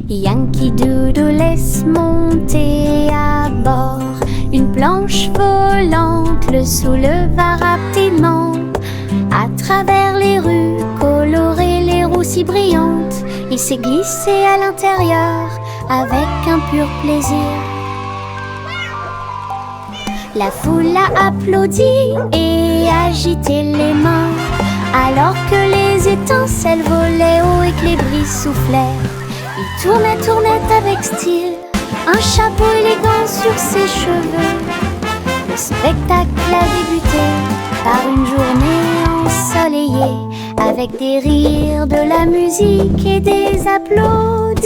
Yankee Doodle laisse monter à bord une planche volante, le souleva rapidement. À travers les rues colorées, les roues si brillantes, il s'est glissé à l'intérieur avec un pur plaisir. La foule a applaudi et agité les mains, alors que les étincelles volaient haut et que les brises soufflaient. Il tournait avec style, un chapeau élégant sur ses cheveux. Le spectacle a débuté par une journée ensoleillée, avec des rires, de la musique et des applaudissements.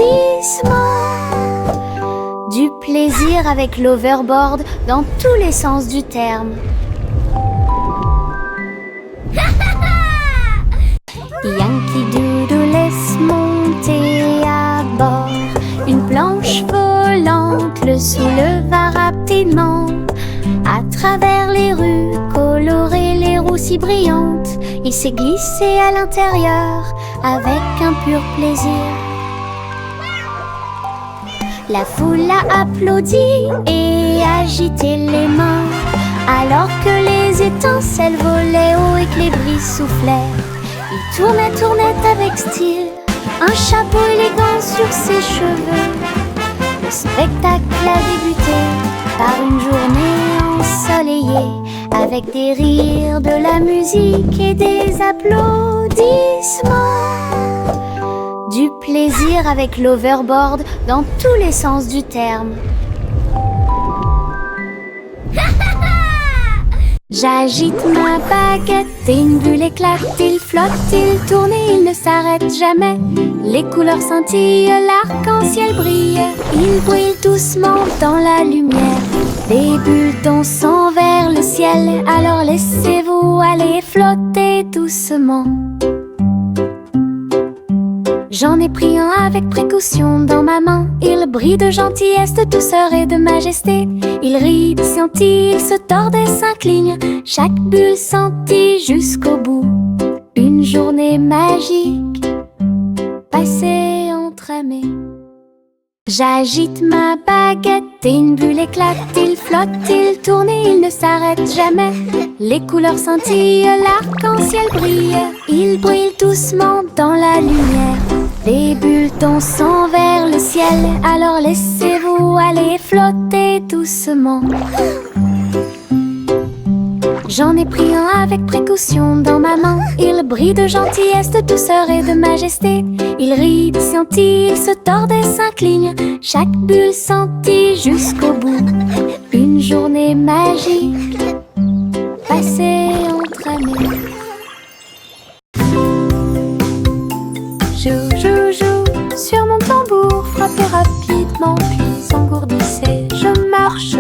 Du plaisir avec l'overboard dans tous les sens du terme. Yankee Doodle laisse monter à bord une planche volante, le souleva rapidement. À travers les rues colorées, les roues si brillantes, il s'est glissé à l'intérieur avec un pur plaisir. La foule a applaudi et agité les mains, alors que les étincelles volaient haut et que les brises soufflaient. Il tournait avec style, un chapeau élégant sur ses cheveux. Le spectacle a débuté par une journée ensoleillée, avec des rires, de la musique et des applaudissements. Du plaisir avec l'overboard dans tous les sens du terme. J'agite ma baguette et une bulle éclate. Il flotte, il tourne et il ne s'arrête jamais. Les couleurs scintillent, l'arc-en-ciel brille. Il brille doucement dans la lumière. Des bulles dansant vers le ciel. Alors laissez-vous aller flotter doucement. J'en ai pris un avec précaution dans ma main. Il brille de gentillesse, de douceur et de majesté. Il rit, scintille, il se tord et s'incline. Chaque bulle scintille jusqu'au bout. Une journée magique passée entre amis. J'agite ma baguette et une bulle éclate. Il flotte, il tourne et il ne s'arrête jamais. Les couleurs scintillent, l'arc-en-ciel brille. Il brille doucement dans la lumière. Des bulles dansant vers le ciel. Alors laissez-vous aller flotter doucement. J'en ai pris un avec précaution dans ma main. Il brille de gentillesse, de douceur et de majesté. Il rit, scintille, il se tord et s'incline. Chaque bulle scintille jusqu'au bout. Une journée magique passée entre amis. Joue, joue, joue sur mon tambour, frappez rapidement puis engourdissez. Je marche,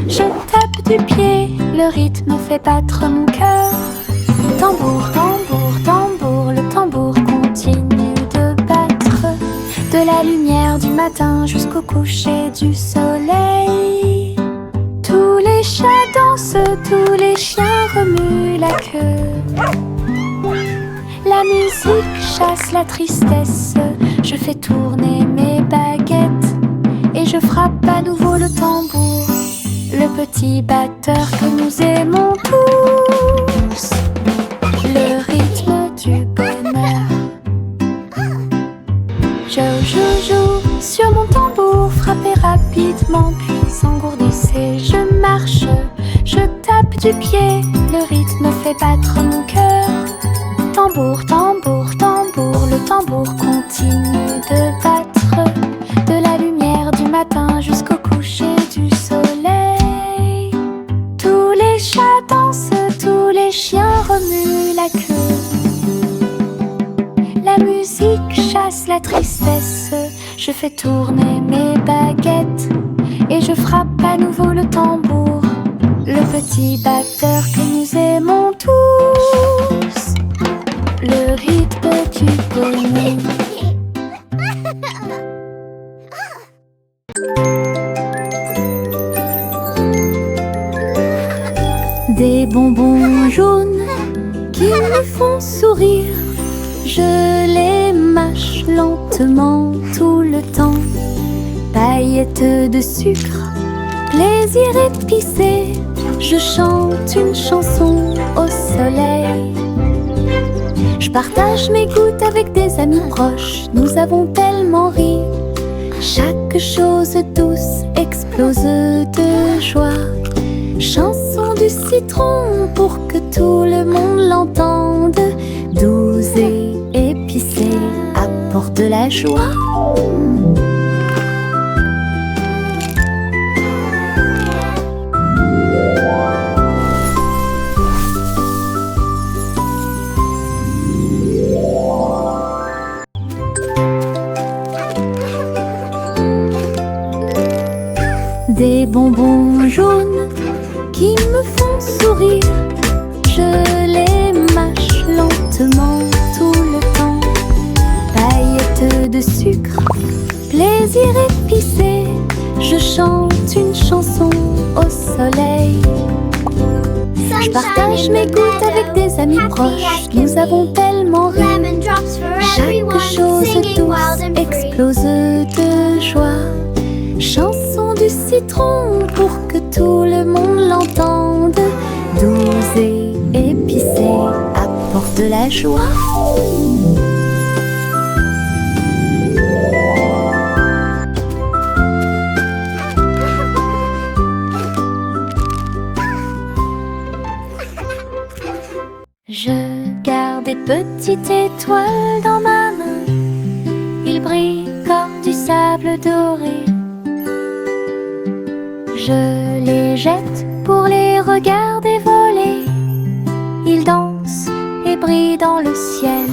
je tape du pied, le rythme fait battre mon cœur. Tambour, tambour, tambour, le tambour continue de battre. De la lumière du matin jusqu'au coucher du soleil. Tous les chats dansent, tous les chiens remuent la queue. La musique chasse la tristesse. Je fais tourner mes baguettes et je frappe à nouveau le tambour, le petit batteur que nous aimons tous. Le rythme du bonheur. Joue sur mon tambour, frappez rapidement puis engourdissez. Je marche, je tape du pied, le rythme fait battre mon cœur. Tambour, tambour, tambour, le tambour continue de battre. De la lumière du matin jusqu'au coucher du soleil. Tous les chats dansent, tous les chiens remuent la queue. La musique chasse la tristesse. Je fais tourner mes baguettes et je frappe à nouveau le tambour, le petit batteur que nous aimons tous. Le rythme du bonheur. Des bonbons jaunes qui me font sourire. Je les mâche lentement tout le temps. paillettes de sucre, plaisir épicé. Je chante une chanson au soleil. Je partage mes gouttes avec des amis proches. Nous avons tellement ri. Chaque chose douce explose de joie. Chanson du citron pour que tout le monde l'entende. Douce et épicée, apporte de la joie. Des bonbons jaunes qui me font sourire. Je les mâche lentement tout le temps. Paillettes de sucre, plaisir épicé. Je chante une chanson au soleil. Je partage mes gouttes avec des amis proches. Nous avons tellement ri. Chaque chose douce explose de joie. Chanson du citron pour que tout le monde l'entende. Douce et épicée, apporte de la joie. Je garde des petites étoiles dans ma main. Ils brillent comme du sable doré. Je les jette pour les regarder voler. Ils dansent et brillent dans le ciel.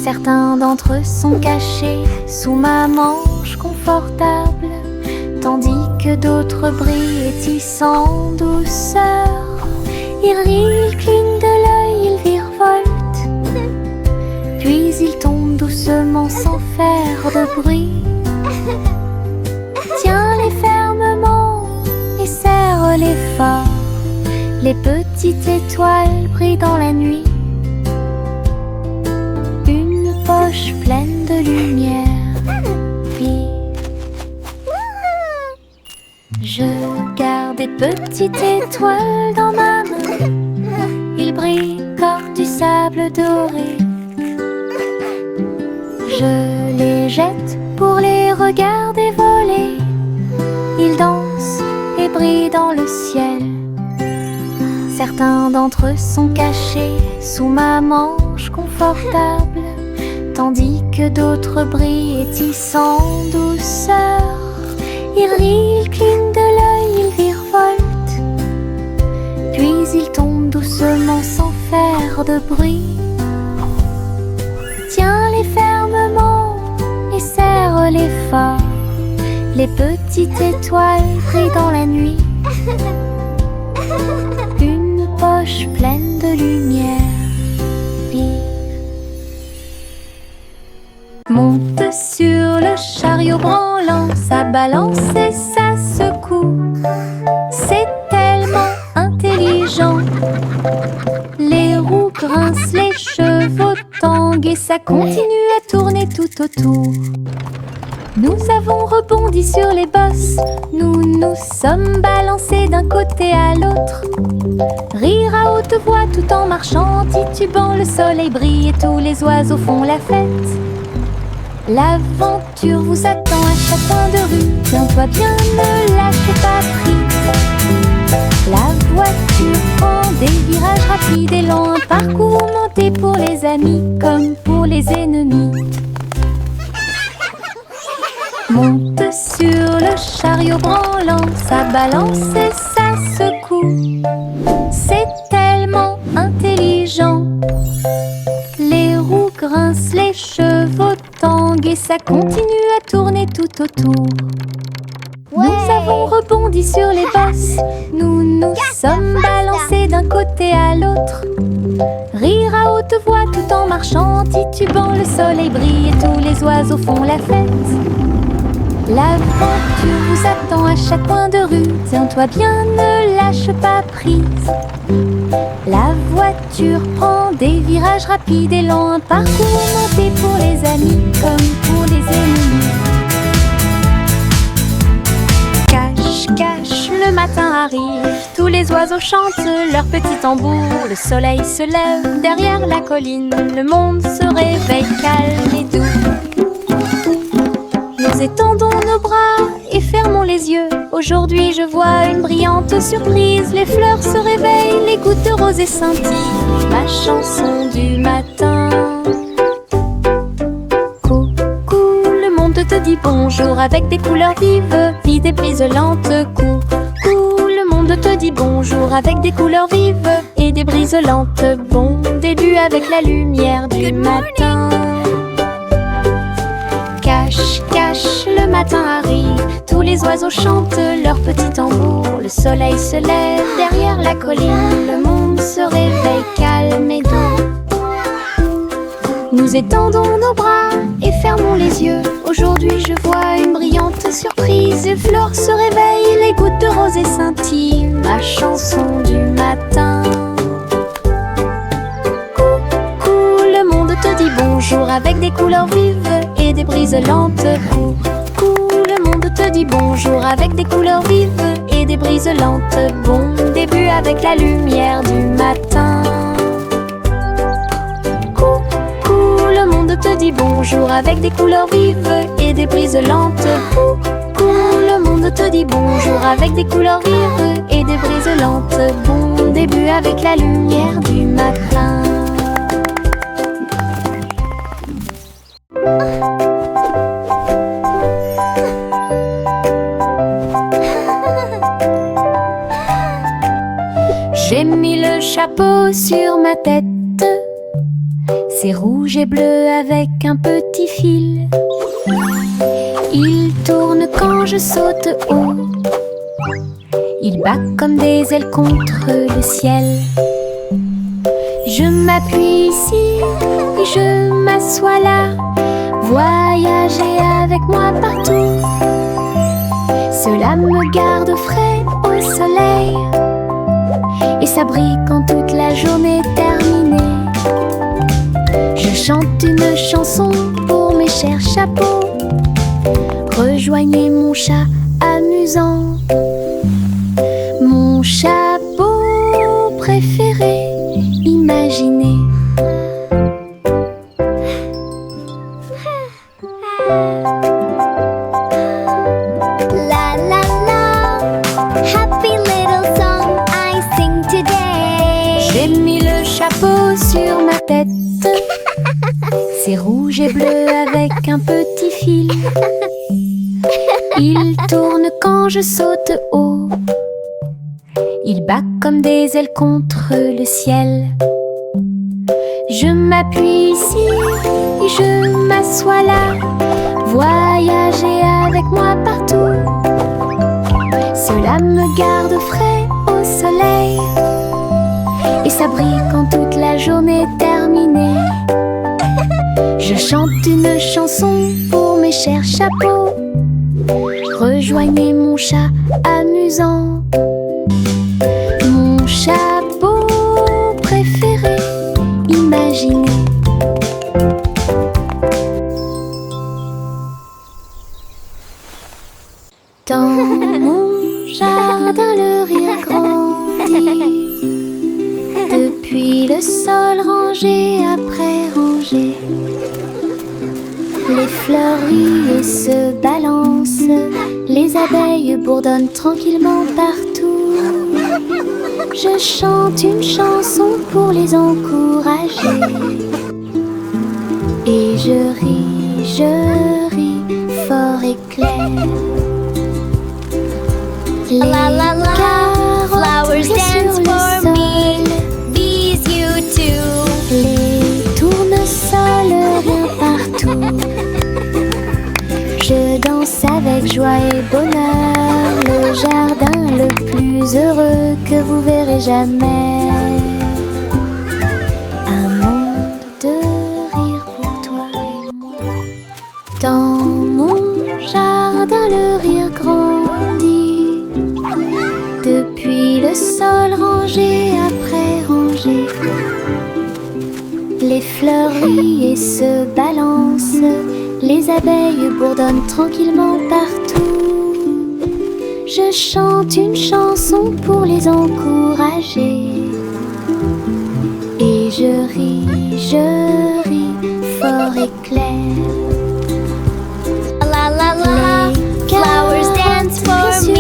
Certains d'entre eux sont cachés sous ma manche confortable, tandis que d'autres brillent et tissent en douceur. Ils rient, ils clignent de l'œil, ils virevoltent, puis ils tombent doucement sans faire de bruit. Tiens-les fermement et serre-les fort. Les petites étoiles brillent dans la nuit. Une poche pleine de lumière. Puis je garde des petites étoiles dans ma main. Ils brillent comme du sable doré. Je les jette pour les regarder voler. Ils dansent et brillent dans le ciel. Certains d'entre eux sont cachés sous ma manche confortable, tandis que d'autres brillent et tissent en douceur. Ils rient, ils clignent de l'œil, ils virevoltent, puis ils tombent doucement sans faire de bruit. Tiens-les fermement et serre-les fort. Les petites étoiles brillent dans la nuit. Une poche pleine de lumière. Monte sur le chariot branlant, ça balance et ça secoue. C'est tellement intelligent. Les roues grincent, les chevaux tanguent et ça continue à tourner tout autour. Nous avons rebondi sur les bosses, nous nous sommes balancés d'un côté à l'autre. Rire à haute voix tout en marchant, titubant, le soleil brille et tous les oiseaux font la fête. L'aventure vous attend à chaque coin de rue, tiens-toi bien, ne lâche pas prise. La voiture prend des virages rapides et lents, un parcours monté pour les amis comme pour les ennemis. Monte sur le chariot branlant, ça balance et ça secoue. C'est tellement intelligent. Les roues grincent, les chevaux tanguent et ça continue à tourner tout autour. Ouais. Nous avons rebondi sur les bosses, nous nous sommes balancés d'un côté à l'autre. Rire à haute voix tout en marchant, titubant, le soleil brille et tous les oiseaux font la fête. L'aventure vous attend à chaque coin de rue, tiens-toi bien, ne lâche pas prise. La voiture prend des virages rapides et lents, un parcours monté pour les amis comme pour les ennemis. arrive. Tous les oiseaux chantent leur petit tambour. Le soleil se lève derrière la colline. Le monde se réveille calme et doux. Nous étendons nos bras et fermons les yeux. Aujourd'hui je vois une brillante surprise. Les fleurs se réveillent, les gouttes de rosée scintillent. Ma chanson du matin. Coucou, le monde te dit bonjour avec des couleurs vives, vie des brises lentes. Coucou, le monde te dit bonjour avec des couleurs vives et des brises lentes. Bon début avec la lumière du matin. Cache, cache, le matin arrive. Tous les oiseaux chantent leur petit tambour. Le soleil se lève derrière la colline. Le monde se réveille calme et doux. Nous étendons nos bras et fermons les yeux. Aujourd'hui je vois une brillante surprise. Les fleurs se réveillent, les gouttes de rosée scintillent. Ma chanson du matin. Coucou, le monde te dit bonjour avec des couleurs vives et des brises lentes. Coucou, le monde te dit bonjour avec des couleurs vives et des brises lentes. Bon début avec la lumière du matin. Coucou, le monde te dit bonjour avec des couleurs vives et des brises lentes. Coucou, le monde te dit bonjour avec des couleurs vives et des brises lentes. Bon début avec la lumière du matin. J'ai mis le chapeau sur ma tête. C'est rouge et bleu avec un petit fil. Il tourne quand je saute haut. Il bat comme des ailes contre le ciel. Je m'appuie ici et je m'assois là. Voyager avec moi partout. Cela me garde frais au soleil. Et ça brille quand toute la journée est terminée. Je chante une chanson pour mes chers chapeaux. Rejoignez mon chat amusant. Mon chapeau préféré, imaginez. La la la, happy little song I sing today. J'ai mis le chapeau sur ma tête. C'est rouge et bleu avec un petit fil. Il tourne quand je saute haut. Il bat comme des ailes contre le ciel. Je m'appuie ici et je m'assois là. Voyager avec moi partout. Cela me garde frais au soleil. Et ça brille quand toute la journée est terminée. Je chante une chanson pour mes chers chapeaux. Rejoignez mon chat amusant. Mon chapeau préféré, imaginez. Dans mon jardin le rire grandit. Depuis le sol rangé après rangé. Les fleurs rient et se balancent. Les abeilles bourdonnent tranquillement partout. Je chante une chanson pour les encourager. Et je ris fort et clair. Les flowers dance for me. These you too. Les tournesols rien partout. Je danse avec joie et bonheur. Le jardin le plus heureux que vous verrez jamais. Un monde de rire pour toi et moi. Dans mon jardin le rire grandit. Depuis le sol rangé après rangé. Les fleurs rient et se balancent. Les abeilles bourdonnent tranquillement partout. je chante une chanson pour les encourager. Et je ris fort et clair. La la la, flowers dance for me,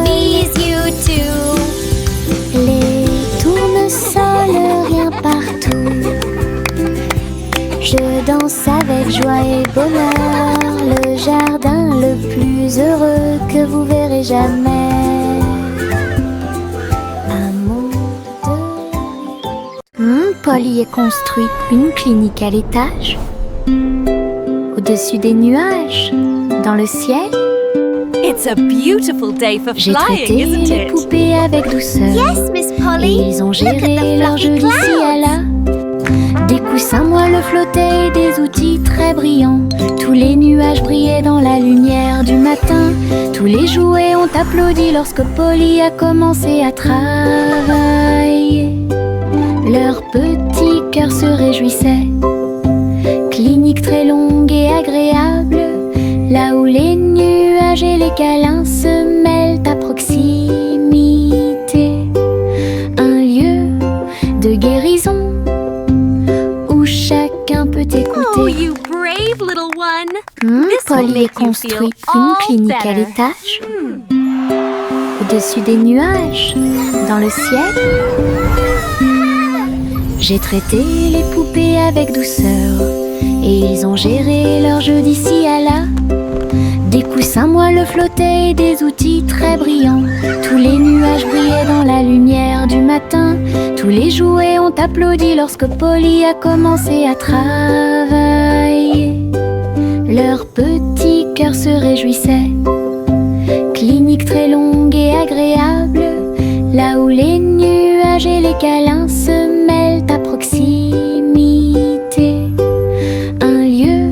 these you too. Les tournesols, rien partout. Je danse avec joie et bonheur, le jardin le plus heureux que vous verrez jamais. Un monde de... Polly a construit une clinique à l'étage, au-dessus des nuages, dans le ciel. It's a beautiful day for J'ai flying, traité isn't les it? poupées avec douceur. Yes, Miss Et Polly. ils ont Look at géré the leur jeu fluffy d'ici à là. Des coussins moelleux flottaient, des outils très brillants. Tous les nuages brillaient dans la lumière du matin. Tous les jouets ont applaudi lorsque Polly a commencé à travailler. Leur petit cœur se réjouissait. Clinique très longue et agréable, là où les nuages et les câlins se mêlent à proximité. Un lieu de guérison où chacun peut écouter. Oh, you brave little one. This will Polly a make you construit feel une all clinique à better. l'étage, au-dessus des nuages, dans le ciel. J'ai traité les poupées avec douceur, et ils ont géré leur jeu d'ici à là. Des coussins moelleux flottaient et des outils très brillants. Tous les nuages brillaient dans la lumière du matin. Tous les jouets ont applaudi lorsque Polly a commencé à travailler. Leur petit cœur se réjouissait. Clinique très longue et agréable, là où les nuages et les câlins se mêlent à proximité. Un lieu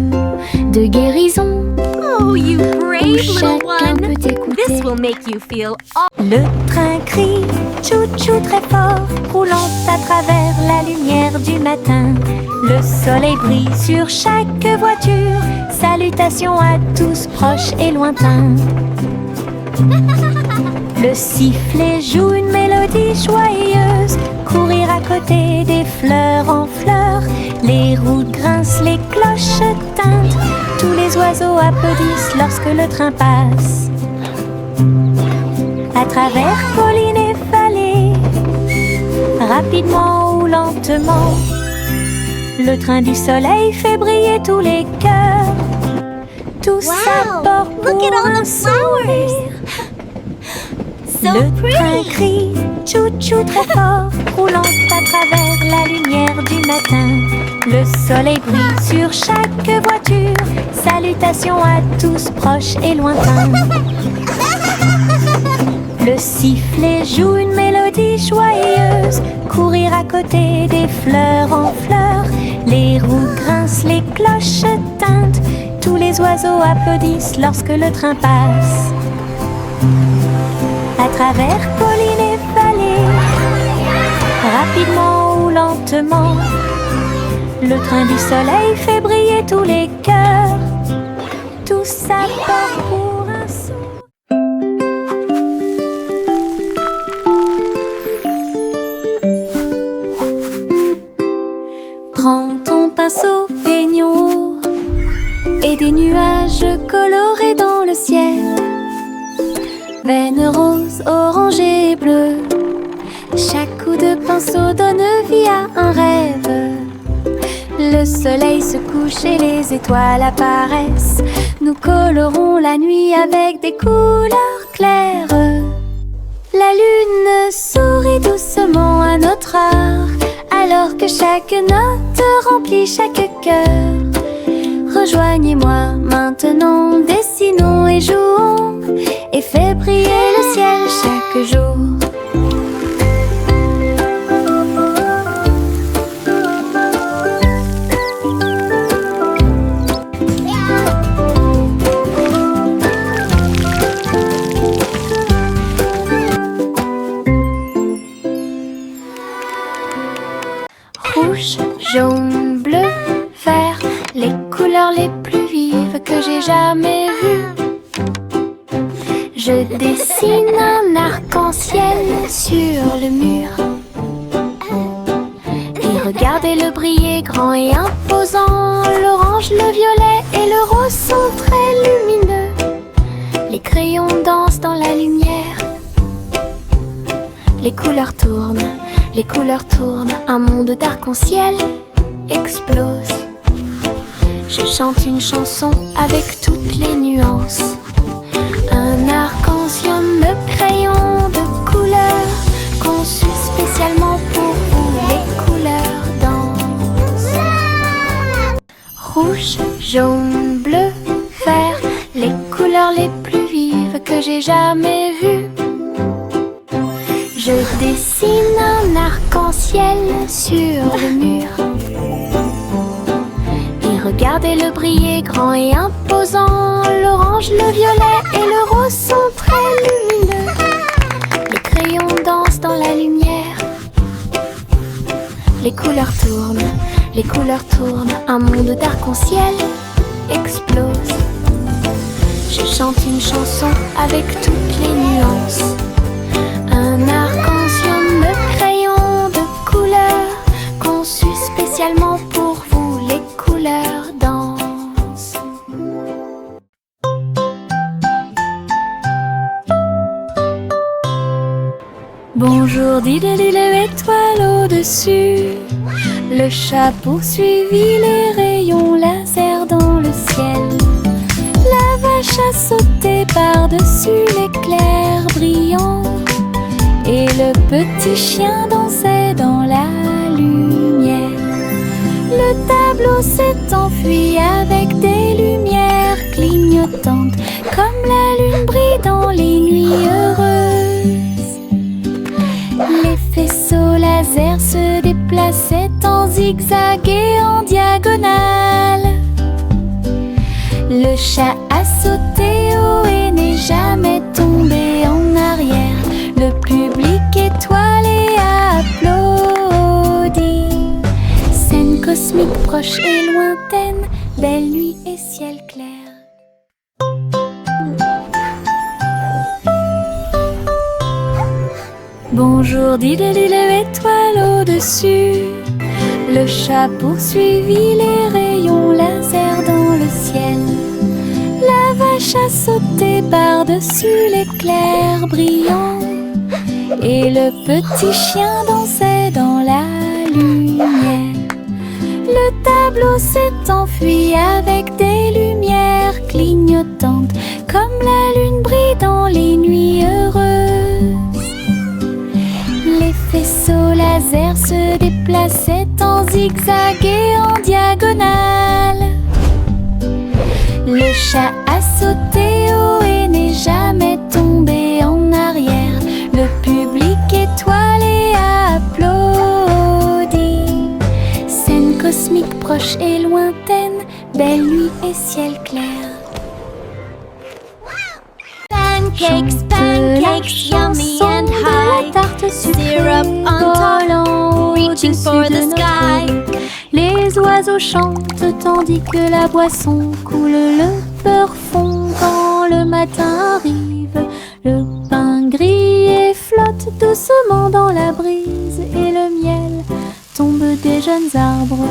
de guérison Oh, you brave où little chacun one. peut écouter. This will make you feel all... Le train crie tchou-tchou très fort, roulant à travers la lumière du matin. Le soleil brille sur chaque voiture. Salutations à tous proches et lointains. Le sifflet joue une mélodie joyeuse. Courir à côté des fleurs en fleurs. Les roues grincent, les cloches tintent. Tous les oiseaux applaudissent lorsque le train passe. À travers collines et vallées, rapidement ou lentement, le train du soleil fait briller tous les cœurs. Tous Wow, à bord look pour at all un the flowers. sourire. So Le train pretty. crie tchou-tchou très fort, roulant à travers la lumière du matin. Le soleil brille sur chaque voiture. Salutations à tous proches et lointains. Le sifflet joue une mélodie joyeuse. Courir à côté des fleurs en fleurs. Les roues grincent, les cloches tintent. Tous les oiseaux applaudissent lorsque le train passe. À travers collines et vallées, rapidement ou lentement, le train du soleil fait briller tous les cœurs. Tous à bord pour un saut. Prends ton pinceau, peignons et des nuages colorés dans le ciel. Veines roses, orangées et bleues. Chaque coup de pinceau donne vie à un rêve. Le soleil se couche et les étoiles apparaissent. Nous colorons la nuit avec des couleurs claires. La lune sourit doucement à notre art, alors que chaque note remplit chaque cœur. Rejoignez-moi maintenant, dessinons et jouons, et fais briller le ciel chaque jour. Rouge, jaune, bleu, vert, les couleurs les plus vives que j'ai jamais vues. Je dessine un arc-en-ciel sur le mur. Et regardez le briller grand et imposant. L'orange, le violet et le rose sont très lumineux. Les crayons dansent dans la lumière. Les couleurs tournent, un monde d'arc-en-ciel explose. Je chante une chanson avec toutes les nuances. Un arc-en-ciel de crayons de couleur, conçu spécialement pour vous. Les couleurs dansent. Rouge, jaune, bleu, vert, les couleurs les plus vives que j'ai jamais vues. Je dessine un arc-en-ciel sur le mur. Et regardez le briller grand et imposant. L'orange, le violet et le rose sont très lumineux. Les crayons dansent dans la lumière. Les couleurs tournent, un monde d'arc-en-ciel explose. Je chante une chanson avec toutes les nuances. Un arc-en-ciel de crayons de couleur, conçu spécialement pour vous. Les couleurs dansent. Bonjour, dit-elle, étoile au-dessus. Le chat poursuivit les rayons laser dans le ciel. La vache a sauté par-dessus l'éclair brillant. Et le petit chien dansait dans la lumière. Le tableau s'est enfui avec des lumières clignotantes, comme la lune brille dans les nuits heureuses. Les faisceaux laser se déplaçaient en zigzag et en diagonale. Le chat a sauté haut et n'est jamais tombé en arrière. Le public étoilé a applaudi. Scène cosmique proche et lointaine, belle nuit et ciel clair. Bonjour, dit-elle, étoile au-dessus. Le chat poursuivit les rayons laser dans le ciel. La vache a sauté par-dessus l'éclair brillant. Et le petit chien dansait dans la lumière. Le tableau s'est enfui avec des lumières clignotantes, comme la lune brille dans les nuits heureuses. Les faisceaux laser se déplaçaient en zigzag et en diagonale. Le chat a sauté haut et n'est jamais tombé en arrière. Le public étoilé a applaudi. Scène cosmique proche et lointaine, belle nuit et ciel clair. Pancakes, pancakes, yummy and high. Syrup on top, reaching for the sky. Les oiseaux chantent tandis que la boisson coule. Le beurre fond quand le matin arrive. Le pain grillé flotte doucement dans la brise. Et le miel tombe des jeunes arbres.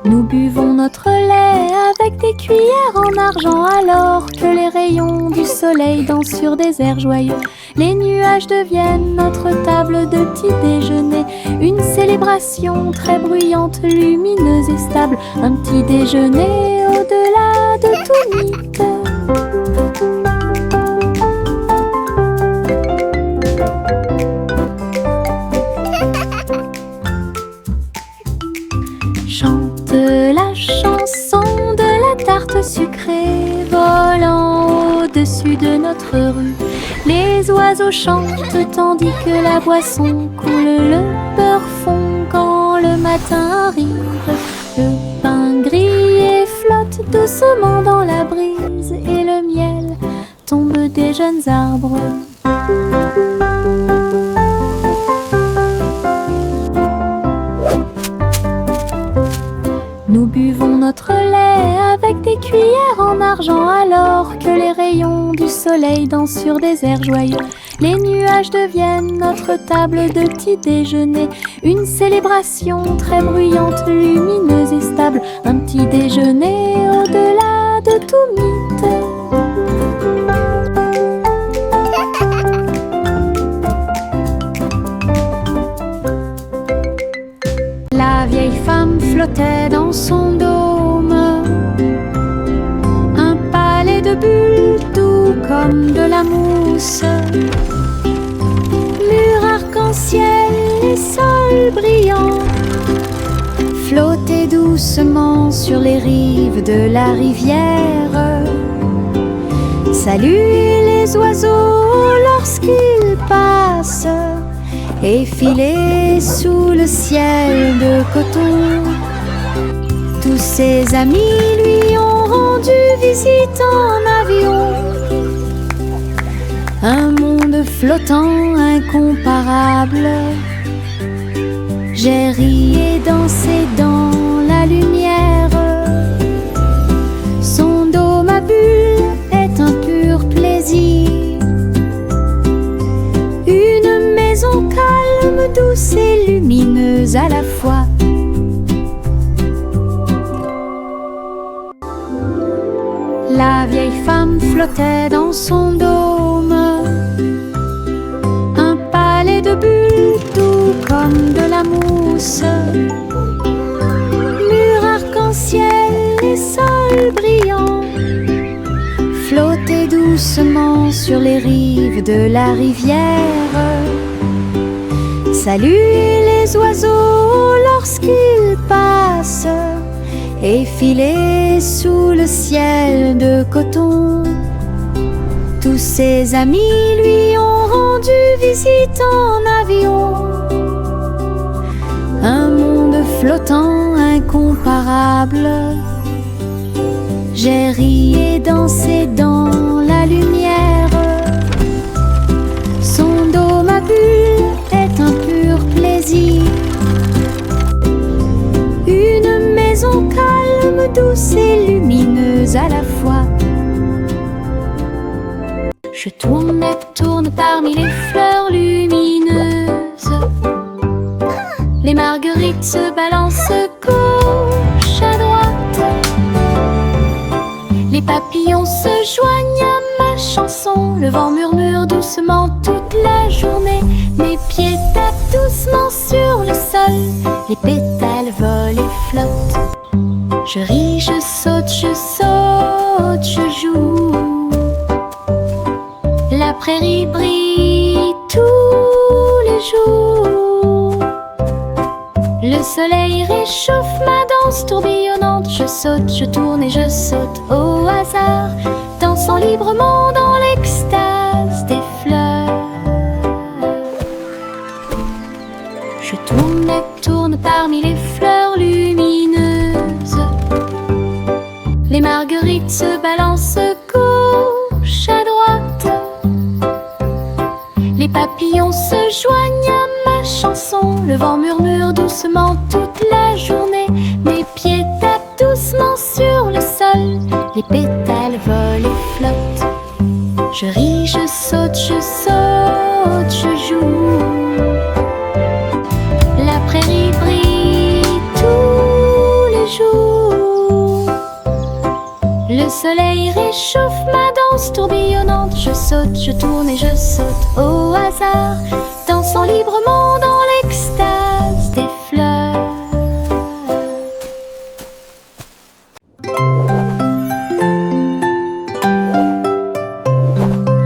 Nous buvons notre lait avec des cuillères en argent, alors que les rayons du soleil dansent sur des airs joyeux. Les nuages deviennent notre table de petit déjeuner, une célébration très bruyante, lumineuse et stable, un petit déjeuner au-delà de tout mythe. Chante la chanson de la tarte sucrée volant au-dessus de notre rue. Les oiseaux chantent tandis que la boisson coule. Le beurre fond quand le matin arrive. Le pain grillé flotte doucement dans la brise. Et le miel tombe des jeunes arbres. d'argent alors que les rayons du soleil dansent sur des airs joyeux. Les nuages deviennent notre table de petit déjeuner, une célébration très bruyante, lumineuse et stable, un petit déjeuner au-delà de tout mythe. La vieille femme flottait dans son dôme, un palais de bulles doux comme de la mousse, mur arc-en-ciel et sol brillant, flottaient doucement sur les rives de la rivière. Salut les oiseaux lorsqu'ils passent, effilés sous le ciel de coton. Tous ses amis lui ont rendu visite en avion. Un monde flottant incomparable. J'ai ri et dansé dans la lumière. Son dôme à bulles est un pur plaisir. Une maison calme, douce et lumineuse à la fois. La vieille femme flottait dans son dôme, un palais de bulles doux comme de la mousse, mur arc-en-ciel et sol brillant, flottaient doucement sur les rives de la rivière. Salut les oiseaux lorsqu'ils passent, effilés sous le ciel de coton. Tous ses amis lui ont rendu visite en avion. Un monde flottant incomparable. J'ai ri et dansé dans la lumière. Son dôme à bulles est un pur plaisir. Une maison calme, douce et lumineuse à la fois. Je tourne et tourne parmi les fleurs lumineuses. Les marguerites se balancent gauche à droite. Les papillons se joignent à ma chanson. Le vent murmure doucement toute la journée. Mes pieds tapent doucement sur le sol. Les pétales volent et flottent. Je ris, je saute, je joue. La prairie brille tous les jours. Le soleil réchauffe ma danse tourbillonnante. Je saute, je tourne et je saute au hasard, dansant librement dans l'extase des fleurs. Je tourne et tourne parmi les fleurs lumineuses. Les marguerites se balancent gauche à droite. Les papillons se joignent à ma chanson. Le vent murmure doucement toute la journée. Mes pieds tapent doucement sur le sol. Les pétales volent et flottent. Je ris, je saute, je joue. La prairie brille tous les jours. Le soleil réchauffe ma danse tourbillonnante. Je saute, je tourne et je saute au hasard, dansant librement dans l'extase des fleurs.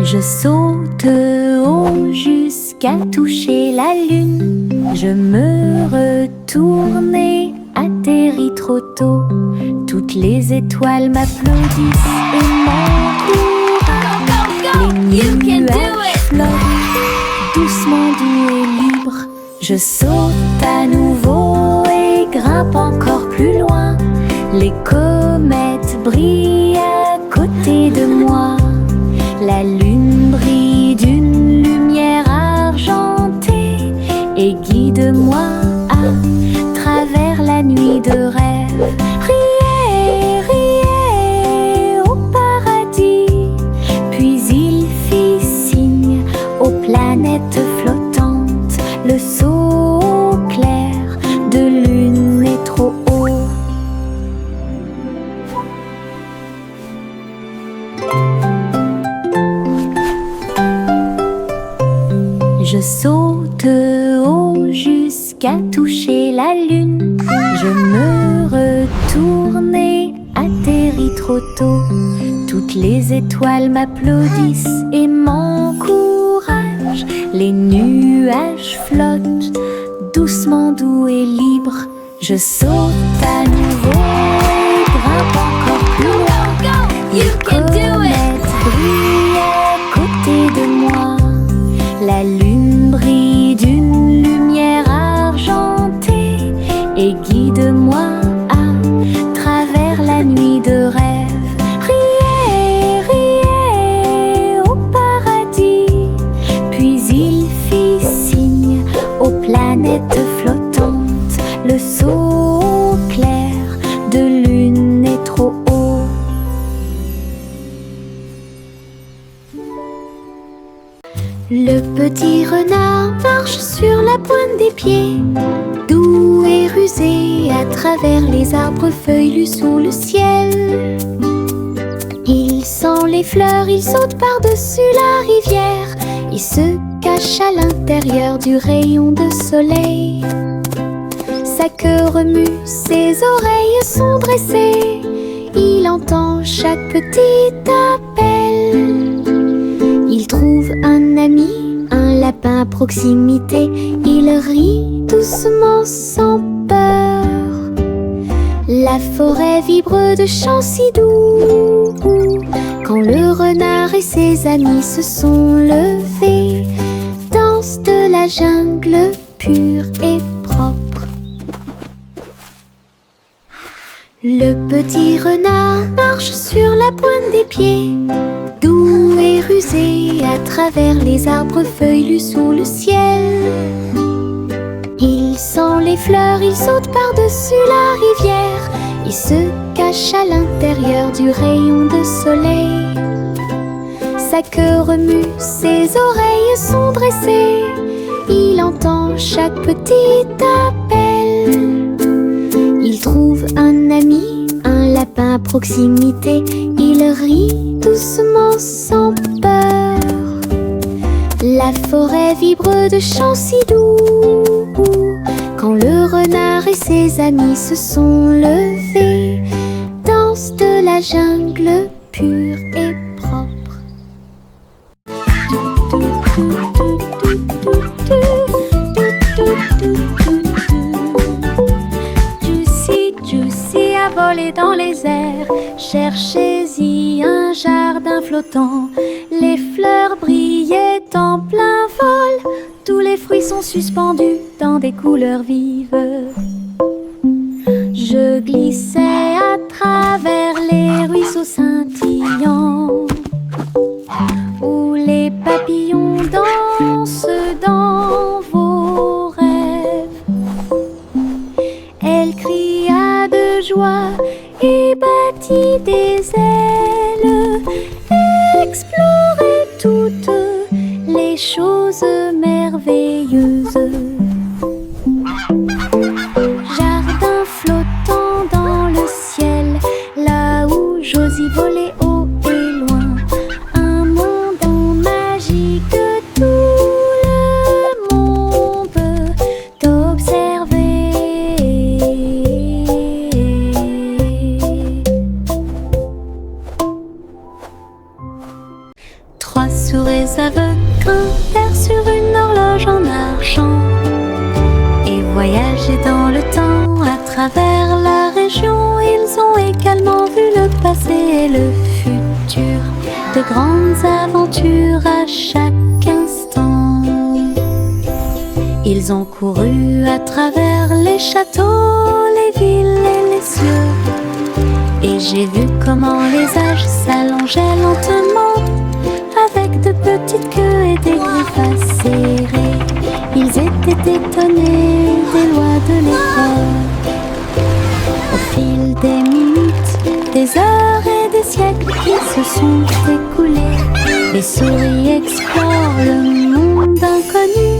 Je saute haut jusqu'à toucher la lune. Je me retourne et atterris trop tôt. Toutes les étoiles m'applaudissent et m'encouragent. Les nuages flottent doucement, doux et libres. Je saute à nouveau et grimpe encore plus loin. Les comètes brillent à côté de moi. La lune brille d'une lumière argentée et guide-moi à travers la nuit de rêve. Riez, riez au coucher la lune. Je me retournai, atterris trop tôt. Toutes les étoiles m'applaudissent et m'encouragent. Les nuages flottent, doucement, doux et libre. Je saute à nouveau, grimpe encore plus loin. You can do it! Brille à côté de moi. La lune brille d'une lumière argentée et guide-moi à travers la nuit de rêve. Riez, riez au paradis. Puis il fit signe aux planètes flottantes. Le saut clair de lune est trop haut. Le petit renard marche sur la pointe des pieds, doux et rusé à travers les arbres feuillus sous le ciel. Il sent les fleurs, il saute par-dessus la rivière. Il se cache à l'intérieur du rayon de soleil. Sa queue remue, ses oreilles sont dressées. Il entend chaque petit appel. Il trouve un ami, un lapin à proximité. Il rit doucement sans peur. La forêt vibre de chants si doux. Quand le renard et ses amis se sont levés, danse de la jungle pure et propre. Le petit renard marche sur la pointe des pieds, doux et rusé à travers les arbres feuillus sous le ciel. Il sent les fleurs, il saute par-dessus la rivière. Il se cache à l'intérieur du rayon de soleil. Sa queue remue, ses oreilles sont dressées. Il entend chaque petit appel. Il trouve un ami, un lapin à proximité. Il rit doucement sans peur. La forêt vibre de chants si doux. Quand le renard et ses amis se sont levés, danse de la jungle pure et propre. Juicy, Juicy a volé dans les airs. Cherchez-y un jardin flottant. Les fleurs brillaient en plein vol. Tous les fruits sont suspendus dans des couleurs vives. Je glissais à travers les ruisseaux scintillants, où les papillons dansent dans vos rêves. Elle cria de joie et battit des ailes, explorait toutes les choses merveilleuses. Jardin flottant dans le ciel, là où j'osais voler haut et loin. Un monde magique, tout le monde peut observer. 3 souris aveugles grimpèrent sur une horloge en argent et voyageaient dans le temps à travers la région. Ils ont également vu le passé et le futur, de grandes aventures à chaque instant. Ils ont couru à travers les châteaux, les villes et les cieux, et j'ai vu comment les âges s'allongeaient lentement, avec de petites queues et des griffes acérées. Ils étaient étonnés des lois de l'époque. Au fil des minutes, des heures et des siècles qui se sont écoulés, les souris explorent le monde inconnu,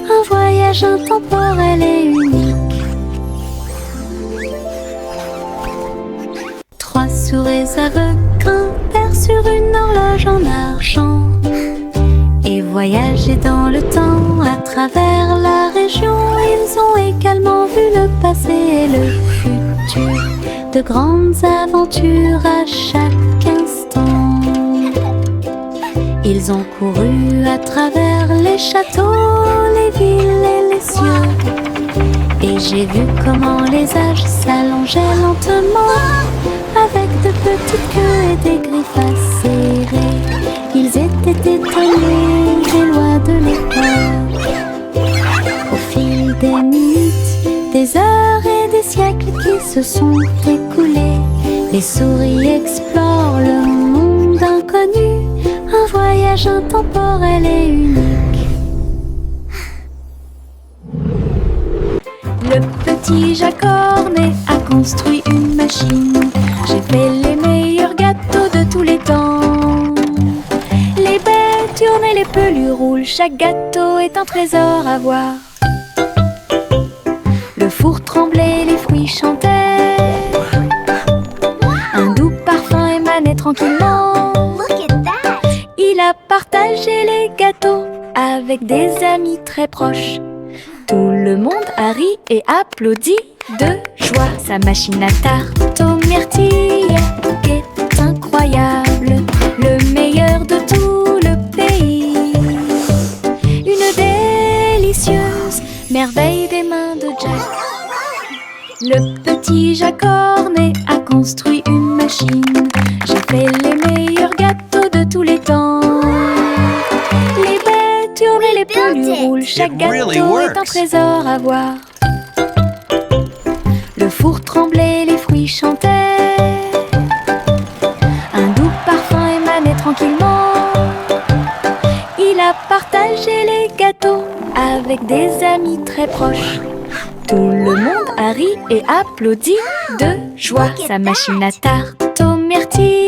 un voyage intemporel et unique. 3 souris aveugles grimpèrent sur une horloge en argent et voyageaient dans le temps à travers la région. Ils Ils ont également vu le passé et le futur, de grandes aventures à chaque instant. Ils ont couru à travers les châteaux, les villes et les cieux. Et j'ai vu comment les âges s'allongeaient lentement, avec de petites queues et des griffes acérées. Ils étaient étonnés des lois de l'époque. Au fil des minutes, des heures et des siècles qui se sont écoulés, les souris explorent le monde inconnu, un voyage intemporel et unique. Le petit Jacques Cornet a construit une machine. J'ai fait les meilleurs gâteaux de tous les temps. Les baies tournent et les pelules roulent, chaque gâteau est un trésor à voir. Le four tremblait, les fruits chantaient, un doux parfum émanait tranquillement. Il a partagé les gâteaux avec des amis très proches. Tout le monde a ri et applaudi de joie. Sa machine à tarte aux myrtilles est incroyable, le meilleur de tout le pays. Une délicieuse merveille des mains de Jack. Le petit Jacques Cornet a construit une machine. J'ai fait les meilleurs gâteaux de tous les temps. Les baies tournent et les pelules roulent, chaque gâteau est un trésor à voir. Le four tremblait, les fruits chantaient, un doux parfum émanait tranquillement. Il a partagé les gâteaux avec des amis très proches. Tout le monde a ri et applaudi de joie. Sa machine à tarte aux myrtilles